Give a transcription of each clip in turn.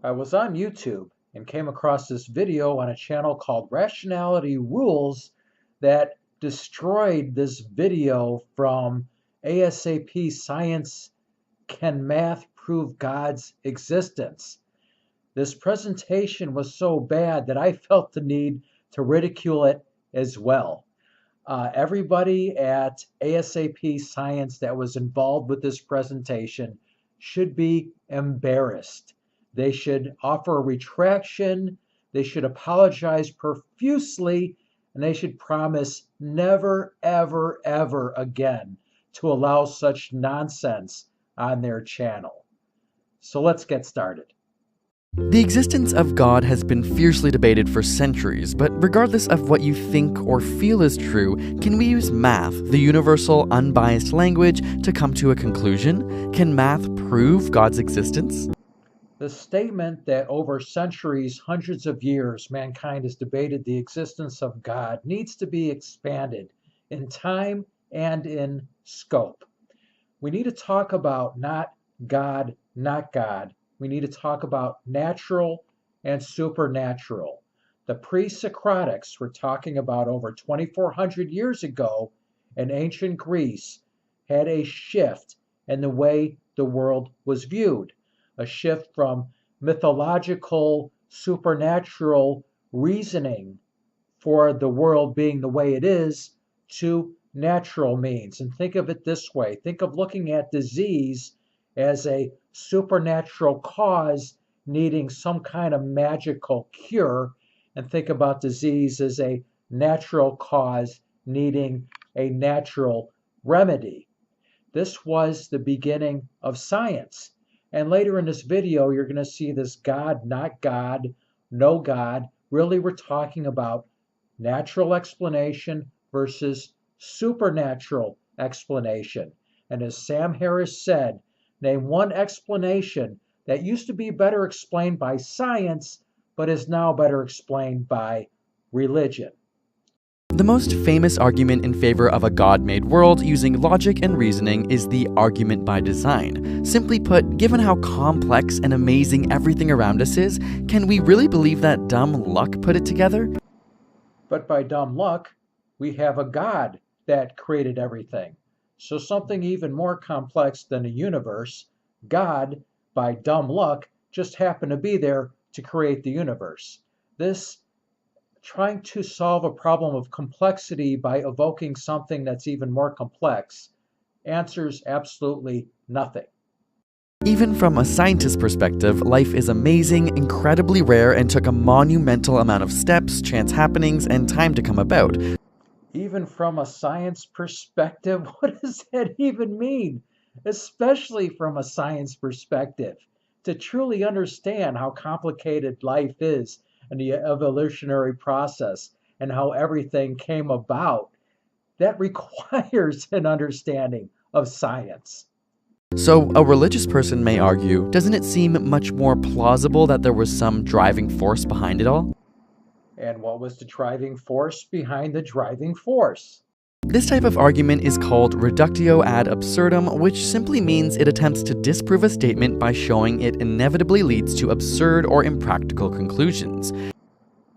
I was on YouTube and came across this video on a channel called Rationality Rules that destroyed this video from ASAP Science Can Math Prove God's Existence? This presentation was so bad that I felt the need to ridicule it as well. Everybody at ASAP Science that was involved with this presentation should be embarrassed. They should offer a retraction, they should apologize profusely, and they should promise never, ever, ever again to allow such nonsense on their channel. So let's get started. The existence of God has been fiercely debated for centuries, but regardless of what you think or feel is true, can we use math, the universal, unbiased language, to come to a conclusion? Can math prove God's existence? The statement that over centuries, hundreds of years, mankind has debated the existence of God needs to be expanded in time and in scope. We need to talk about not God, not God. We need to talk about natural and supernatural. The pre-Socratics were talking about over 2,400 years ago in ancient Greece had a shift in the way the world was viewed, a shift from mythological, supernatural reasoning for the world being the way it is to natural means. And think of it this way. Think of looking at disease as a supernatural cause needing some kind of magical cure, and think about disease as a natural cause needing a natural remedy. This was the beginning of science. And later in this video, you're going to see this God, not God, no God. Really, we're talking about natural explanation versus supernatural explanation. And as Sam Harris said, name one explanation that used to be better explained by science, but is now better explained by religion. The most famous argument in favor of a God-made world using logic and reasoning is the argument by design. Simply put, given how complex and amazing everything around us is, can we really believe that dumb luck put it together? But by dumb luck, we have a God that created everything. So something even more complex than a universe, God, by dumb luck, just happened to be there to create the universe. This trying to solve a problem of complexity by evoking something that's even more complex answers absolutely nothing. Even from a scientist's perspective, life is amazing, incredibly rare, and took a monumental amount of steps, chance happenings, and time to come about. Even from a science perspective, what does that even mean? Especially from a science perspective. To truly understand how complicated life is and the evolutionary process and how everything came about, that requires an understanding of science. So, a religious person may argue, doesn't it seem much more plausible that there was some driving force behind it all? And what was the driving force behind the driving force? This type of argument is called reductio ad absurdum, which simply means it attempts to disprove a statement by showing it inevitably leads to absurd or impractical conclusions.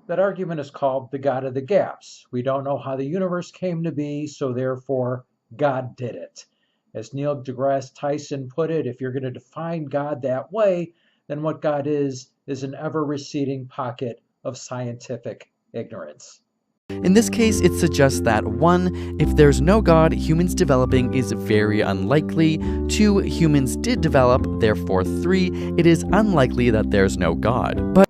That argument is called the God of the gaps. We don't know how the universe came to be, so therefore God did it. As Neil deGrasse Tyson put it, if you're going to define God that way, then what God is an ever-receding pocket of scientific ignorance. In this case, it suggests that 1. If there's no God, humans developing is very unlikely. 2. Humans did develop, therefore 3. It is unlikely that there's no God. But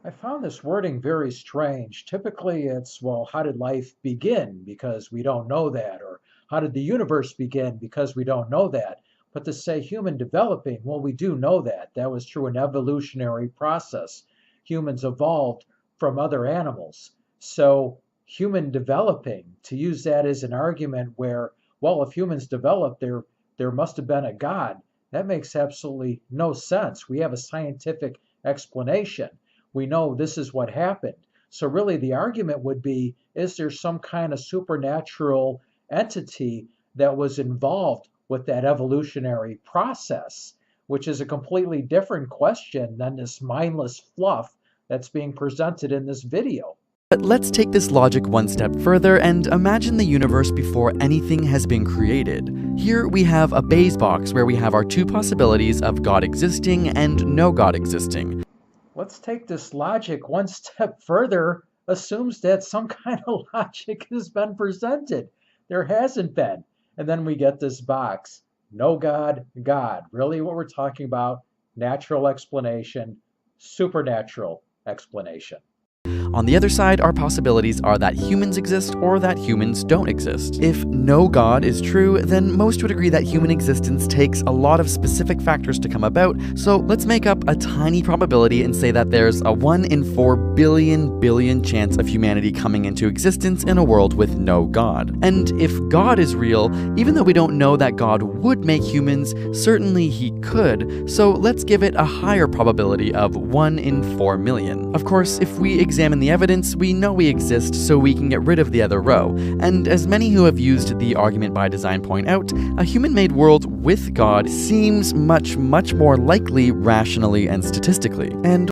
I found this wording very strange. Typically it's, well, how did life begin? Because we don't know that. Or how did the universe begin? Because we don't know that. But to say human developing, well, we do know that. That was through an evolutionary process. Humans evolved from other animals. So human developing, to use that as an argument where, well, if humans developed, there must have been a God. That makes absolutely no sense. We have a scientific explanation. We know this is what happened. So really the argument would be, is there some kind of supernatural entity that was involved with that evolutionary process? which is a completely different question than this mindless fluff that's being presented in this video. But let's take this logic one step further and imagine the universe before anything has been created. Here we have a Bayes box where we have our two possibilities of God existing and no God existing. Let's take this logic one step further, assumes that some kind of logic has been presented. There hasn't been. And then we get this box. No God, God. Really what we're talking about? Natural explanation, supernatural explanation. On the other side, our possibilities are that humans exist or that humans don't exist. If no God is true, then most would agree that human existence takes a lot of specific factors to come about, so let's make up a tiny probability and say that there's a 1 in 4 billion chance of humanity coming into existence in a world with no God. And if God is real, even though we don't know that God would make humans, certainly he could, so let's give it a higher probability of 1 in 4 million. Of course, if we examine the evidence, we know we exist, so we can get rid of the other row. And as many who have used the argument by design point out, a human-made world with God seems much more likely rationally and statistically. And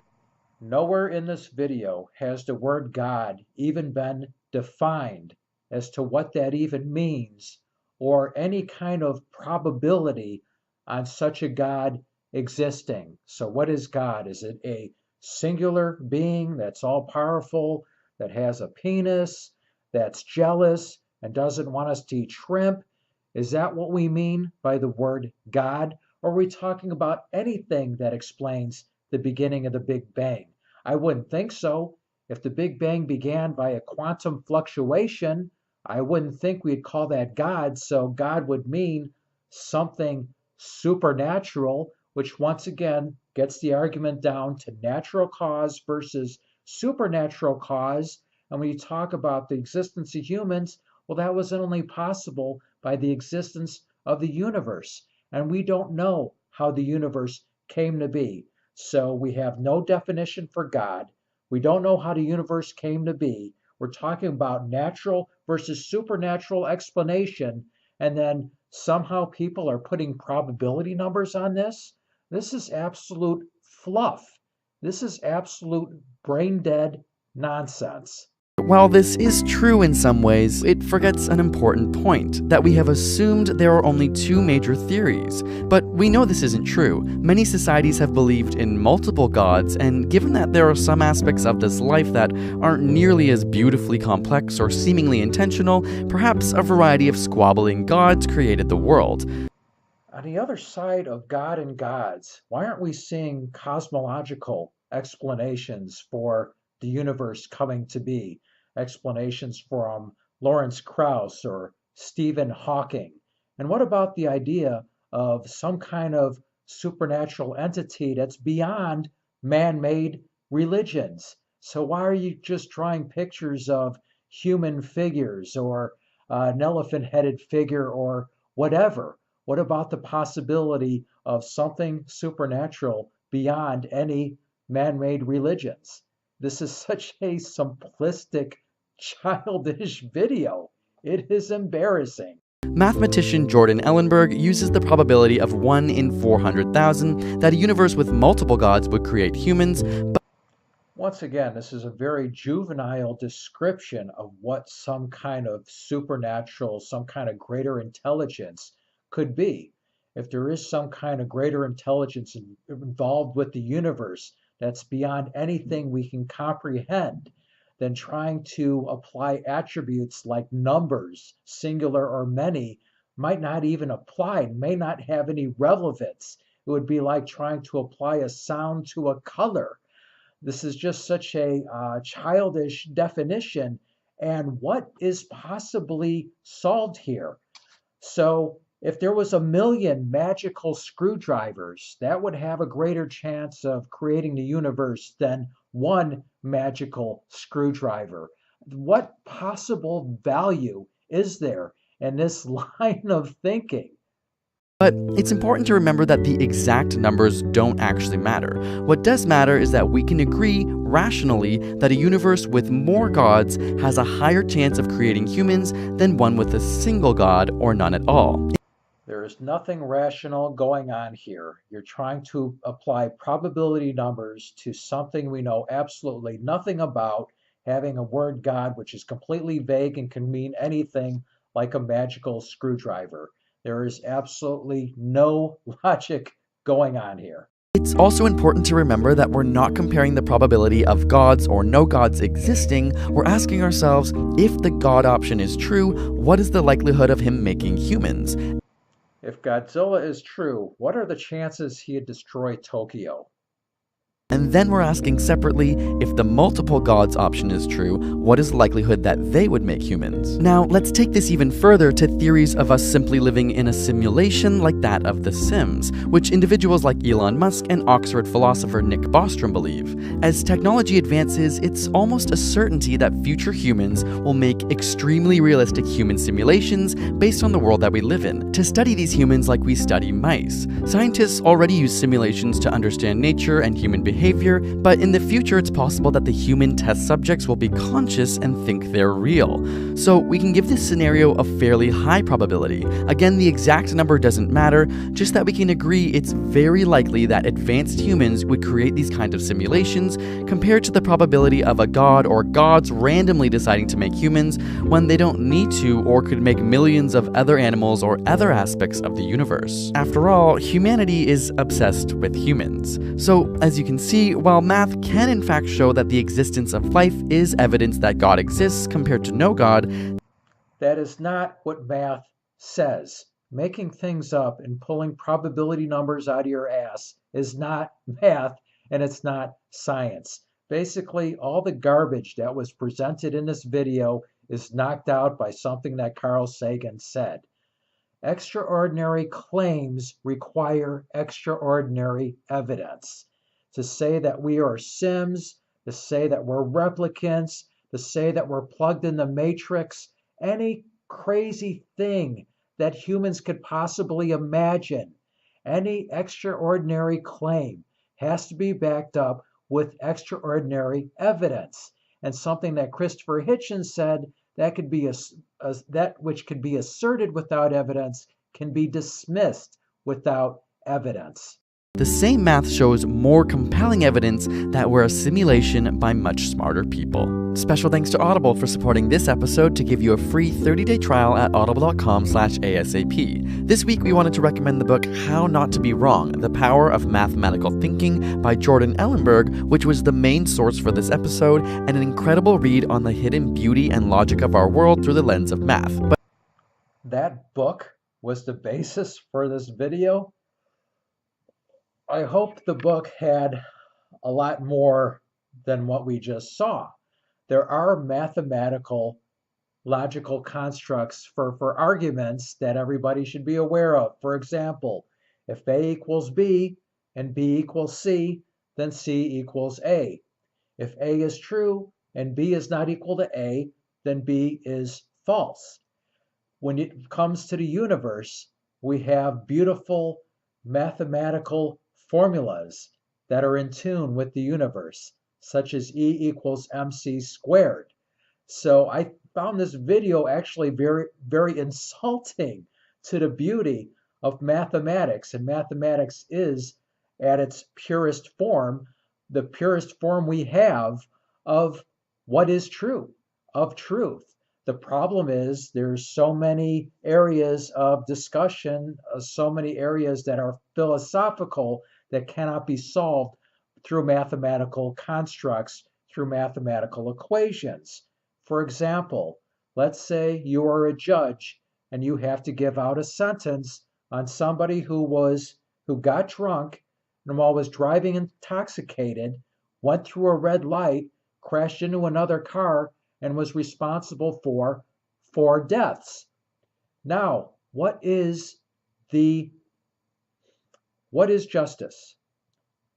nowhere in this video has the word God even been defined as to what that even means, or any kind of probability on such a God existing. So what is God? Is it a singular being that's all powerful, that has a penis, that's jealous and doesn't want us to eat shrimp? Is that what we mean by the word God? Or are we talking about anything that explains the beginning of the Big Bang? I wouldn't think so. If the Big Bang began by a quantum fluctuation, I wouldn't think we'd call that God. So God would mean something supernatural, which once again gets the argument down to natural cause versus supernatural cause. And when you talk about the existence of humans, well, that was only possible by the existence of the universe. And we don't know how the universe came to be. So we have no definition for God. We don't know how the universe came to be. We're talking about natural versus supernatural explanation. And then somehow people are putting probability numbers on this. This is absolute fluff. This is absolute brain dead nonsense. While this is true in some ways, it forgets an important point, that we have assumed there are only two major theories. But we know this isn't true. Many societies have believed in multiple gods, and given that there are some aspects of this life that aren't nearly as beautifully complex or seemingly intentional, perhaps a variety of squabbling gods created the world. On the other side of God and gods, why aren't we seeing cosmological explanations for the universe coming to be? Explanations from Lawrence Krauss or Stephen Hawking? And what about the idea of some kind of supernatural entity that's beyond man-made religions? So why are you just drawing pictures of human figures or an elephant-headed figure or whatever? What about the possibility of something supernatural beyond any man-made religions? This is such a simplistic, childish video. It is embarrassing. Mathematician Jordan Ellenberg uses the probability of 1 in 400,000 that a universe with multiple gods would create humans, but once again, this is a very juvenile description of what some kind of supernatural, some kind of greater intelligence could be. If there is some kind of greater intelligence involved with the universe that's beyond anything we can comprehend, then trying to apply attributes like numbers, singular or many, might not even apply, may not have any relevance. It would be like trying to apply a sound to a color. This is just such a childish definition. And what is possibly solved here? So if there was 1,000,000 magical screwdrivers, that would have a greater chance of creating the universe than one magical screwdriver. What possible value is there in this line of thinking? But it's important to remember that the exact numbers don't actually matter. What does matter is that we can agree, rationally, that a universe with more gods has a higher chance of creating humans than one with a single god or none at all. There is nothing rational going on here. You're trying to apply probability numbers to something we know absolutely nothing about, having a word God which is completely vague and can mean anything like a magical screwdriver. There is absolutely no logic going on here. It's also important to remember that we're not comparing the probability of gods or no gods existing. We're asking ourselves, if the God option is true, what is the likelihood of him making humans? If Godzilla is true, what are the chances he'd destroy Tokyo? And then we're asking separately, if the multiple gods option is true, what is the likelihood that they would make humans? Now, let's take this even further to theories of us simply living in a simulation like that of The Sims, which individuals like Elon Musk and Oxford philosopher Nick Bostrom believe. As technology advances, it's almost a certainty that future humans will make extremely realistic human simulations based on the world that we live in, to study these humans like we study mice. Scientists already use simulations to understand nature and human behavior, but in the future it's possible that the human test subjects will be conscious and think they're real. So we can give this scenario a fairly high probability. Again, the exact number doesn't matter, just that we can agree it's very likely that advanced humans would create these kinds of simulations compared to the probability of a god or gods randomly deciding to make humans when they don't need to or could make millions of other animals or other aspects of the universe. After all, humanity is obsessed with humans. So, as you can see, while math can in fact show that the existence of life is evidence that God exists compared to no God, that is not what math says. Making things up and pulling probability numbers out of your ass is not math, and it's not science. Basically, all the garbage that was presented in this video is knocked out by something that Carl Sagan said. Extraordinary claims require extraordinary evidence. To say that we are Sims, to say that we're replicants, to say that we're plugged in the matrix, any crazy thing that humans could possibly imagine, any extraordinary claim has to be backed up with extraordinary evidence. And something that Christopher Hitchens said, that could be that which could be asserted without evidence can be dismissed without evidence. the same math shows more compelling evidence that we're a simulation by much smarter people. Special thanks to Audible for supporting this episode to give you a free 30-day trial at audible.com/ASAP. This week we wanted to recommend the book How Not to Be Wrong: The Power of Mathematical Thinking by Jordan Ellenberg, which was the main source for this episode, and an incredible read on the hidden beauty and logic of our world through the lens of math. That book was the basis for this video. I hope the book had a lot more than what we just saw. There are mathematical, logical constructs for arguments that everybody should be aware of. For example, if A equals B and B equals C, then C equals A. If A is true and B is not equal to A, then B is false. When it comes to the universe, we have beautiful mathematical formulas that are in tune with the universe, such as E equals mc squared. So I found this video actually very, very insulting to the beauty of mathematics. And mathematics is, at its purest form, the purest form we have of what is true, of truth. The problem is there's so many areas of discussion, so many areas that are philosophical that cannot be solved through mathematical constructs, through mathematical equations. For example, let's say you are a judge and you have to give out a sentence on somebody who got drunk and while was driving intoxicated, went through a red light, crashed into another car, and was responsible for 4 deaths. Now, what is justice?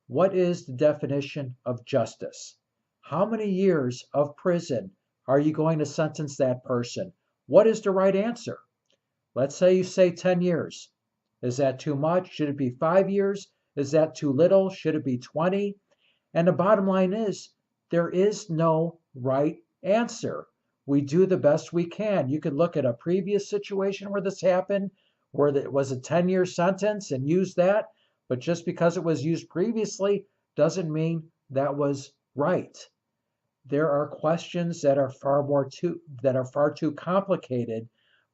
What is the definition of justice? How many years of prison are you going to sentence that person? What is the right answer? Let's say you say 10 years. Is that too much? Should it be 5 years? Is that too little? Should it be 20? And the bottom line is, there is no right answer. We do the best we can. You could look at a previous situation where this happened, where it was a 10-year sentence and used that, but just because it was used previously doesn't mean that was right. There are questions that are far too complicated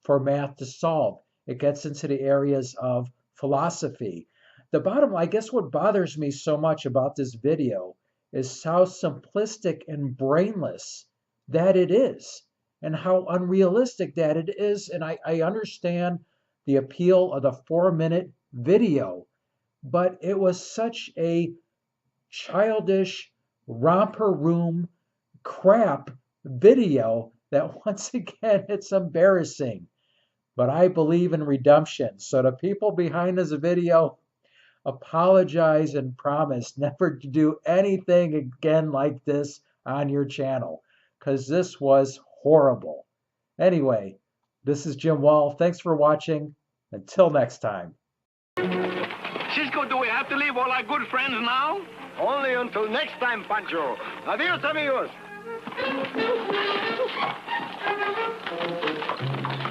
for math to solve. It gets into the areas of philosophy. I guess what bothers me so much about this video is how simplistic and brainless that it is, and how unrealistic that it is. And I understand the appeal of the 4-minute video, but it was such a childish, romper room crap video that once again it's embarrassing. But I believe in redemption. So the people behind this video, apologize and promise never to do anything again like this on your channel, because this was horrible. Anyway, this is Jim Wall. Thanks for watching. Until next time. Cisco, do we have to leave all our good friends now? Only until next time, Pancho. Adios, amigos.